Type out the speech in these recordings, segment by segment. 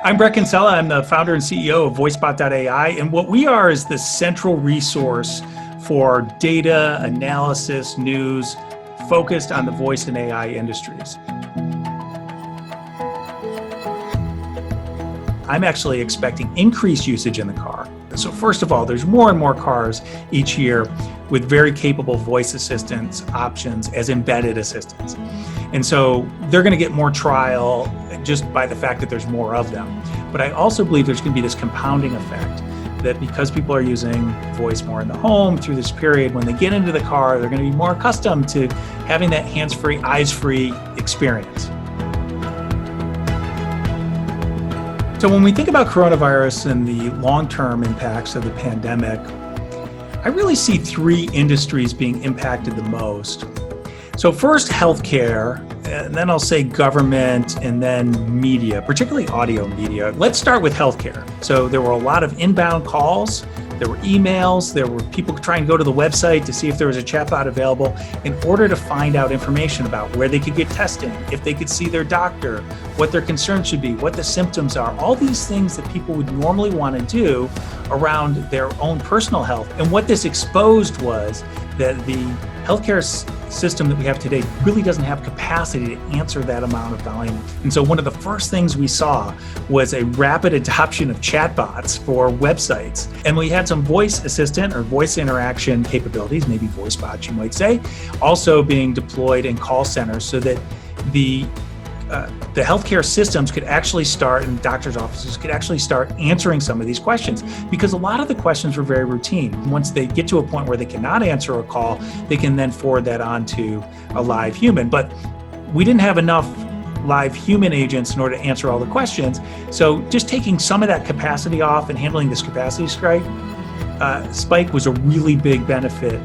I'm Bret Kinsella. I'm the founder and CEO of Voicebot.ai. And what we are is the central resource for data, analysis, news, focused on the voice and AI industries. I'm actually expecting increased usage in the car. So first of all, there's more and more cars each year with very capable voice assistance options as embedded assistants. And so they're going to get more trial just by the fact that there's more of them. But I also believe there's going to be this compounding effect that because people are using voice more in the home through this period, when they get into the car, they're going to be more accustomed to having that hands-free, eyes-free experience. So when we think about coronavirus and the long-term impacts of the pandemic, I really see three industries being impacted the most. So first, healthcare, and then I'll say government, and then media, particularly audio media. Let's start with healthcare. So there were a lot of inbound calls, there were emails, there were people trying to go to the website to see if there was a chatbot available in order to find out information about where they could get testing, if they could see their doctor, what their concerns should be, what the symptoms are, all these things that people would normally want to do around their own personal health. And what this exposed was that the healthcare system that we have today really doesn't have capacity to answer that amount of volume. And so one of the first things we saw was a rapid adoption of chatbots for websites. And we had some voice assistant or voice interaction capabilities, maybe Voicebot you might say, also being deployed in call centers so that the healthcare systems could actually start, and doctors' offices could actually start answering some of these questions, because a lot of the questions were very routine. Once they get to a point where they cannot answer a call, they can then forward that on to a live human. But we didn't have enough live human agents in order to answer all the questions. So just taking some of that capacity off and handling this capacity spike was a really big benefit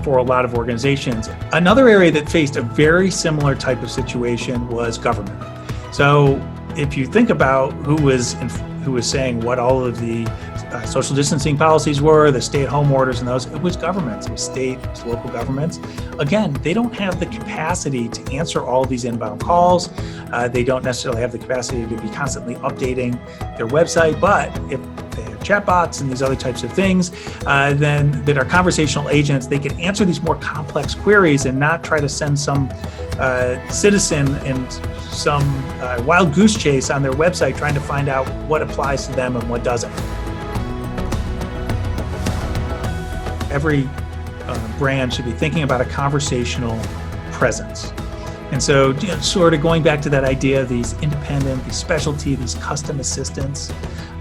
for a lot of organizations. Another area that faced a very similar type of situation was government. So if you think about who was saying what all of the social distancing policies were, the stay-at-home orders and those, it was governments, it was state, it was local governments. Again, they don't have the capacity to answer all of these inbound calls. They don't necessarily have the capacity to be constantly updating their website, but if they have chatbots and these other types of things, then that are conversational agents, they can answer these more complex queries and not try to send some citizen and some wild goose chase on their website trying to find out what applies to them and what doesn't. Every brand should be thinking about a conversational presence. And so, sort of going back to that idea of these independent, these specialty, these custom assistants,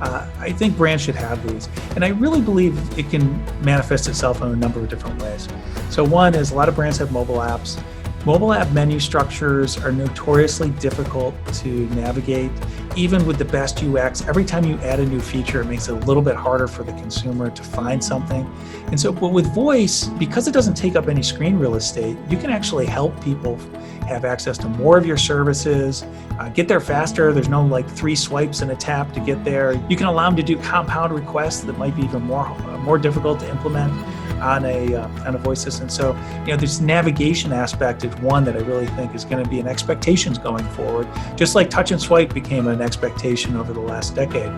I think brands should have these. And I really believe it can manifest itself in a number of different ways. So one is a lot of brands have mobile apps. Mobile app menu structures are notoriously difficult to navigate. Even with the best UX, every time you add a new feature, it makes it a little bit harder for the consumer to find something. And so, but with voice, because it doesn't take up any screen real estate, you can actually help people have access to more of your services, get there faster. There's no like 3 swipes and a tap to get there. You can allow them to do compound requests that might be even more difficult to implement on a voice system. So, this navigation aspect is one that I really think is going to be an expectations going forward, just like touch and swipe became an expectation over the last decade.